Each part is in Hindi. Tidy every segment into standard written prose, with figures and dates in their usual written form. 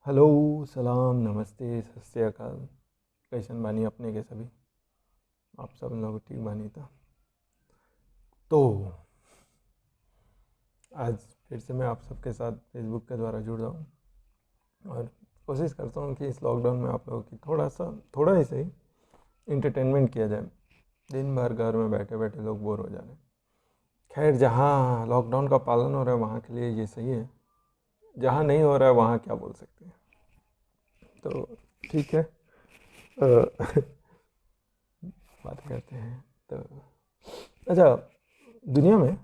हेलो, सलाम, नमस्ते, सत श्री अकाल। कैसन बानी अपने के सभी? आप सब लोग ठीक बानी था? तो आज फिर से मैं आप सबके साथ फेसबुक के द्वारा जुड़ रहा हूँ और कोशिश करता हूँ कि इस लॉकडाउन में आप लोगों की थोड़ा ही सही इंटरटेनमेंट किया जाए। दिन भर घर में बैठे बैठे लोग बोर हो जा रहे हैं। खैर, जहाँ लॉकडाउन का पालन हो रहा है वहाँ के लिए ये सही है, जहाँ नहीं हो रहा है वहाँ क्या बोल सकते हैं। तो ठीक है, बात करते हैं। तो अच्छा, दुनिया में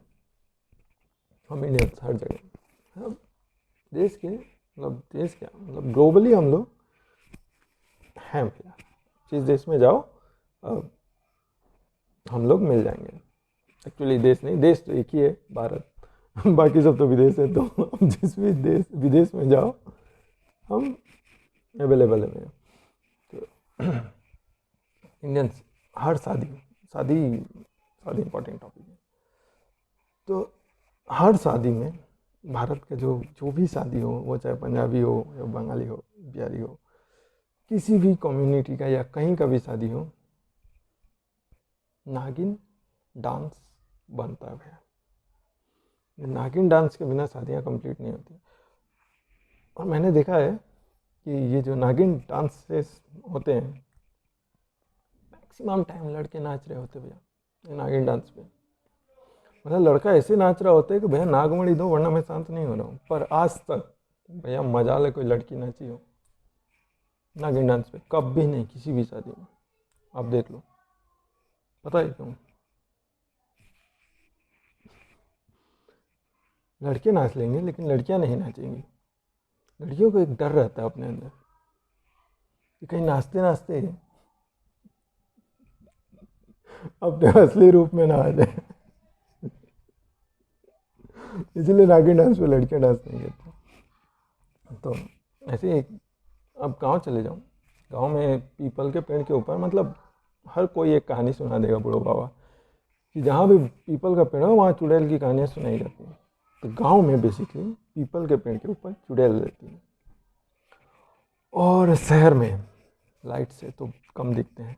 हम इंडियंस हर जगह, हम देश के मतलब देश क्या मतलब ग्लोबली हम लोग हैं भैया। जिस देश में जाओ हम लोग मिल जाएंगे। एक्चुअली देश नहीं, देश तो एक ही है, भारत। बाकी सब तो विदेश है। तो हम जिस भी देश विदेश में जाओ हम अवेलेबल है। तो इंडियंस हर शादी शादी इंपॉर्टेंट टॉपिक है। तो हर शादी में भारत के जो जो भी शादी हो, वो चाहे पंजाबी हो या बंगाली हो, बिहारी हो, किसी भी कम्युनिटी का या कहीं का भी शादी हो, नागिन डांस बनता है भैया। नागिन डांस के बिना शादियाँ कंप्लीट नहीं होती। और मैंने देखा है कि ये जो नागिन डांसेस होते हैं, मैक्सिमम टाइम लड़के नाच रहे होते भैया ये नागिन डांस पे। मतलब लड़का ऐसे नाच रहा होता है कि भैया नागमणि दो वरना मैं शांत नहीं हो रहा हूँ। पर आज तक भैया मजा ले कोई लड़की नाची हो नागिन डांस पे? कभी नहीं, किसी भी शादी में आप देख लो। पता है क्यों? लड़के नाच लेंगे लेकिन लड़कियां नहीं नाचेंगी। लड़कियों को एक डर रहता है अपने अंदर कि कहीं नाचते नाचते अपने असली रूप में ना आ जाए। इसलिए नागिन डांस पे लड़कियां डांस नहीं करती। तो ऐसे ही अब गांव चले जाओ, गांव में पीपल के पेड़ के ऊपर मतलब हर कोई एक कहानी सुना देगा बूढ़ो बाबा कि जहाँ भी पीपल का पेड़ हो वहाँ चुड़ैल की कहानियाँ सुनाई जाती हैं। तो गांव में बेसिकली पीपल के पेड़ के ऊपर चुड़ैल रहती है। और शहर में लाइट से तो कम दिखते हैं,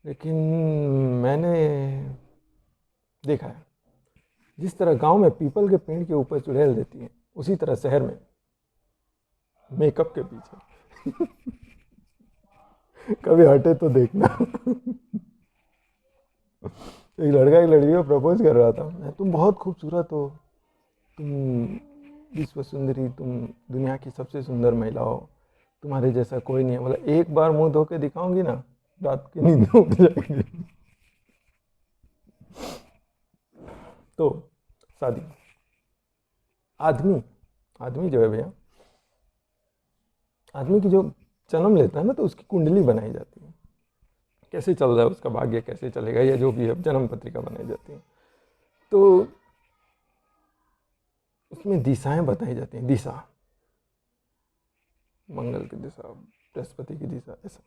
लेकिन मैंने देखा है जिस तरह गांव में पीपल के पेड़ के ऊपर चुड़ैल रहती है, उसी तरह शहर में मेकअप के पीछे कभी हटे तो देखना। एक लड़का एक लड़की को प्रपोज कर रहा था, तुम बहुत खूबसूरत हो, तुम विश्व सुंदरी, तुम दुनिया की सबसे सुंदर महिला हो, तुम्हारे जैसा कोई नहीं है। बोला एक बार मुंह धो के दिखाऊंगी ना, रात की नींद उड़ जाएगी। तो शादी, आदमी आदमी जो है भैया, आदमी की जो जन्म लेता है ना, तो उसकी कुंडली बनाई जाती है। कैसे चल रहा है उसका भाग्य, कैसे चलेगा, या जो भी है जन्म पत्रिका बनाई जाती है। तो उसमें दिशाएं बताई जाती हैं। दिशा, मंगल की दिशा, बृहस्पति की दिशा, ऐसा।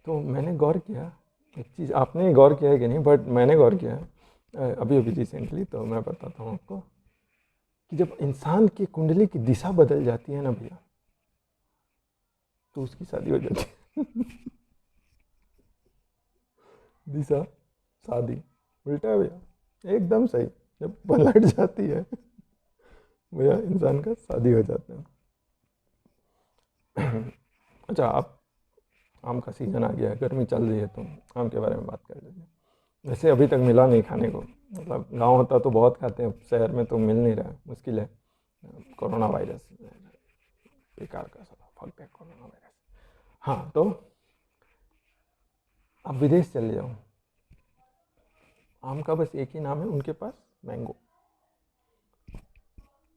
तो मैंने गौर किया एक चीज़, आपने गौर किया है कि नहीं, बट मैंने गौर किया है अभी अभी रिसेंटली। तो मैं बताता हूँ आपको कि जब इंसान की कुंडली की दिशा बदल जाती है ना भैया, तो उसकी शादी हो जाती है। दिशा, शादी, उल्टा है भैया, एकदम सही। जब पलट जाती है भैया, इंसान का शादी हो जाता है। अच्छा, आप, आम का सीज़न आ गया है, गर्मी चल रही है, तो आम के बारे में बात कर लेते हैं। वैसे अभी तक मिला नहीं खाने को, मतलब गांव होता तो बहुत खाते हैं, शहर में तो मिल नहीं रहा है, मुश्किल है। कोरोना वायरस बेकार का सब फक है कोरोना वायरस। हाँ, तो अब विदेश चले जाओ, आम का बस एक ही नाम है उनके पास, मैंगो।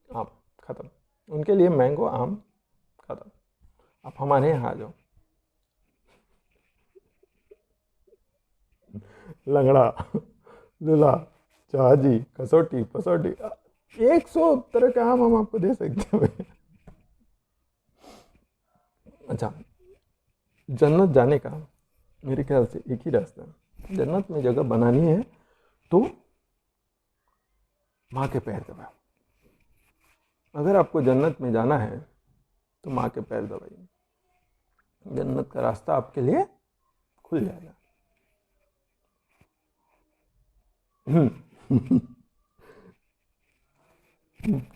आम खत्म, उनके लिए मैंगो आम खत्म। आप हमारे यहाँ आ जाओ, लंगड़ा, लूला, जहाजी, कसौटी, पसौटी, 100 तरह के आम हम आपको दे सकते हैं। अच्छा, जन्नत जाने का मेरे ख्याल से एक ही रास्ता है। जन्नत में जगह बनानी है तो माँ के पैर दबाओ। अगर आपको जन्नत में जाना है तो माँ के पैर दबाइए, जन्नत का रास्ता आपके लिए खुल जाएगा।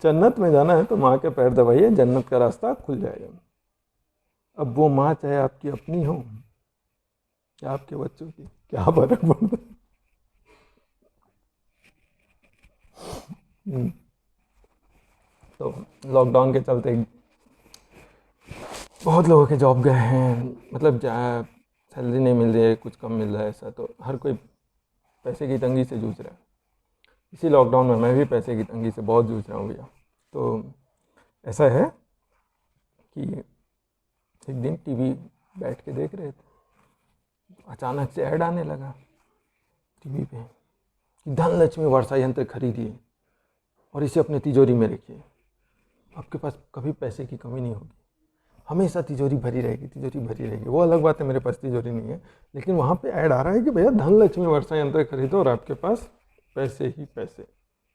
जन्नत में जाना है तो माँ के पैर दबाइए, जन्नत का रास्ता खुल जाएगा। अब वो माँ चाहे आपकी अपनी हो या आपके बच्चों की, क्या फर्क पड़ता है। तो लॉकडाउन के चलते बहुत लोगों के जॉब गए हैं, मतलब सैलरी नहीं मिल रही है, कुछ कम मिल रहा है, ऐसा तो हर कोई पैसे की तंगी से जूझ रहा है। इसी लॉकडाउन में मैं भी पैसे की तंगी से बहुत जूझ रहा हूँ भैया। तो ऐसा है कि एक दिन टीवी बैठ के देख रहे थे, अचानक से ऐड आने लगा टीवी पे कि धनलक्ष्मी वर्षा यंत्र खरीदिए और इसे अपने तिजोरी में रखिए, आपके पास कभी पैसे की कमी नहीं होगी, हमेशा तिजोरी भरी रहेगी, तिजोरी भरी रहेगी। वो अलग बात है, मेरे पास तिजोरी नहीं है, लेकिन वहाँ पे ऐड आ रहा है कि भैया धनलक्ष्मी वर्षा यंत्र खरीदो और आपके पास पैसे ही पैसे,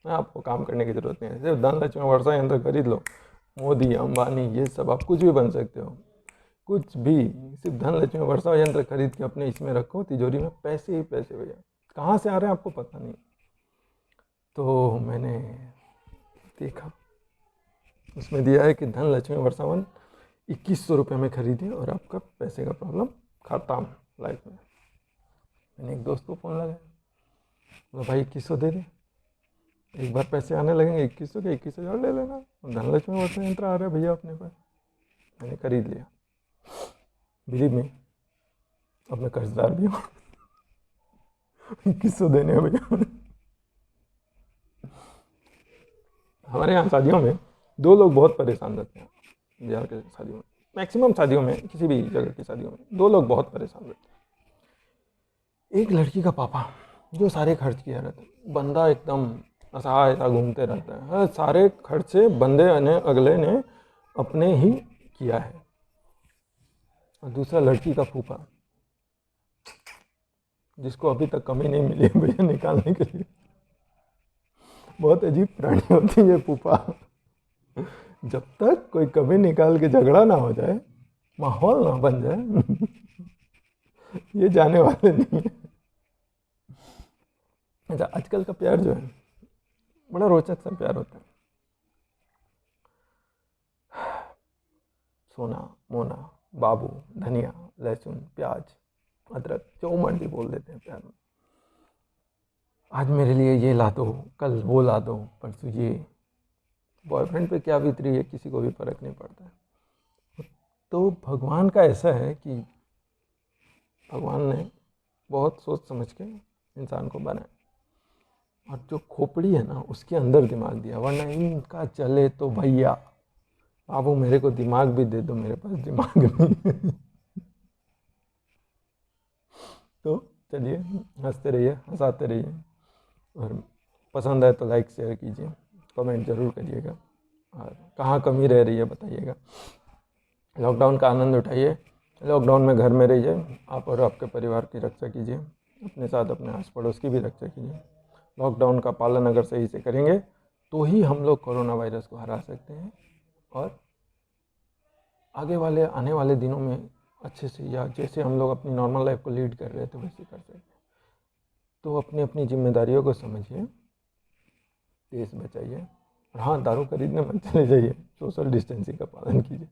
आपको काम करने की ज़रूरत नहीं है, सिर्फ धनलक्ष्मी वर्षा यंत्र खरीद लो। मोदी, अंबानी, ये सब आप कुछ भी बन सकते हो, कुछ भी, सिर्फ धनलक्ष्मी वर्षा यंत्र खरीद के अपने इसमें रखो तिजोरी में, पैसे ही पैसे भैया, कहाँ से आ रहे हैं आपको पता नहीं। तो मैंने देखा उसमें दिया है कि धनलक्ष्मी वर्षावन 2100 रुपये में खरीदिए और आपका पैसे का प्रॉब्लम खत्म लाइफ में। मैंने एक दोस्त को फ़ोन लगाया, बोला भाई 2100 दे दे, एक बार पैसे आने लगेंगे 2100 के, 21,000 ले लेना, धनलक्ष्मी वर्षा यंत्र आ रहा है भैया अपने पास। मैंने खरीद लिया। बिलीव में अब मैं कर्जदार भी हूँ 2100 देने हैं भैया। हमारे यहाँ शादियों में 2 लोग बहुत परेशान रहते हैं, बिहार के शादियों में, मैक्सिमम शादियों में, किसी भी जगह की शादियों में 2 लोग बहुत परेशान रहते हैं। एक लड़की का पापा जो सारे खर्च किया रहता है, बंदा एकदम असहाय ऐसा घूमते रहता है, हाँ, सारे खर्चे बंदे ने अगले ने अपने ही किया है। और दूसरा लड़की का फूफा जिसको अभी तक कमी नहीं मिली है भैया निकालने के लिए। बहुत अजीब प्राणी होती है फूफा, जब तक कोई कमी निकाल के झगड़ा ना हो जाए, माहौल ना बन जाए ये जाने वाले नहीं है। अच्छा, आजकल का प्यार जो है बड़ा रोचक सा प्यार होता है। सोना, मोना, बाबू, धनिया, लहसुन, प्याज, अदरक, जो मर्जी बोल देते हैं प्यार में। आज मेरे लिए ये ला दो, कल वो ला दो, परसों ये। बॉयफ्रेंड पे क्या बीत रही है किसी को भी फर्क नहीं पड़ता है। तो भगवान का ऐसा है कि भगवान ने बहुत सोच समझ के इंसान को बनाया, और जो खोपड़ी है ना उसके अंदर दिमाग दिया, वरना इनका चले तो भैया बाबू मेरे को दिमाग भी दे दो, मेरे पास दिमाग नहीं है। तो चलिए, हंसते रहिए, हंसाते रहिए, और पसंद आए तो लाइक शेयर कीजिए, कमेंट ज़रूर करिएगा, और कहाँ कमी रह रही है बताइएगा। लॉकडाउन का आनंद उठाइए, लॉकडाउन में घर में रहिए, आप और आपके परिवार की रक्षा कीजिए, अपने साथ अपने आस पड़ोस की भी रक्षा कीजिए। लॉकडाउन का पालन अगर सही से करेंगे तो ही हम लोग कोरोना वायरस को हरा सकते हैं, और आने वाले दिनों में अच्छे से, या जैसे हम लोग अपनी नॉर्मल लाइफ को लीड कर रहे थे वैसे कर सकते हैं। तो अपनी अपनी जिम्मेदारियों को समझिए, देश बचाइए, और हाँ, दारू खरीदने मत चले जाइए, सोशल डिस्टेंसिंग का पालन कीजिए।